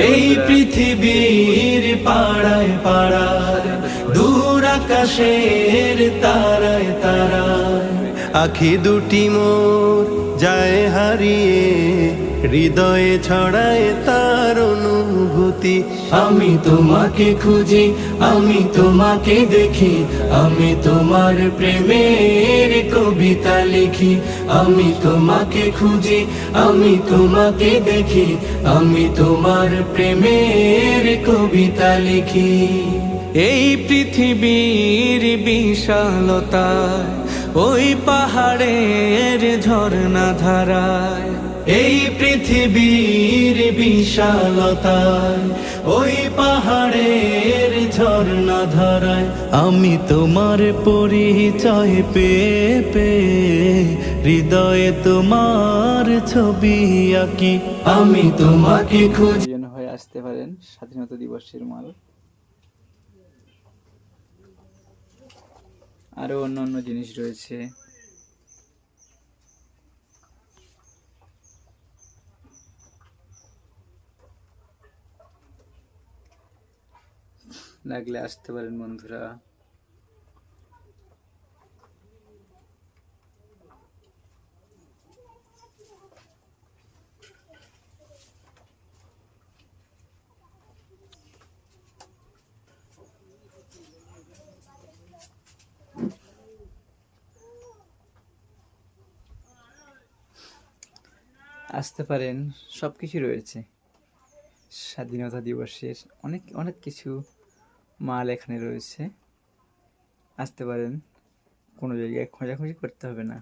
এই পৃথিবীর পাড়ায় পাড়ায় দূর আকাশের তারায় তারায় আখি দুটি মোর যায় হারিয়ে, হৃদয়ে ছড়ায় তার অনুভূতি। আমি তোমাকে খুঁজি, আমি তোমাকে দেখি, আমি তোমার প্রেমের কবিতা লিখি। আমি তোমাকে খুঁজি, আমি তোমাকে দেখি, আমি তোমার প্রেমের কবিতা লিখি। এই পৃথিবীর বিশালতায় ওই পাহাড়ের ঝর্ণা ধারায়, এই পৃথিবীর বিশালতায় ওই পাহাড়ের ঝর্ণা ধারায় আমি তোমার পরিচয় পেয়ে পেয়ে হৃদয়ে তোমার ছবি আঁকি। আমি তোমাকে খুঁজি। হয়ে আসতে পারেন স্বাধীনতা দিবসের মাল, আরো অন্যান্য জিনিস রয়েছে। লাগলে আসতে পারেন বন্ধুরা। আসতে পারেন, সব কিছু রয়েছে স্বাধীনতা দিবসের, অনেক অনেক কিছু মাল এখানে রয়েছে। আসতে পারেন, কোনো জায়গায় খোঁজাখুঁজি করতে হবে না।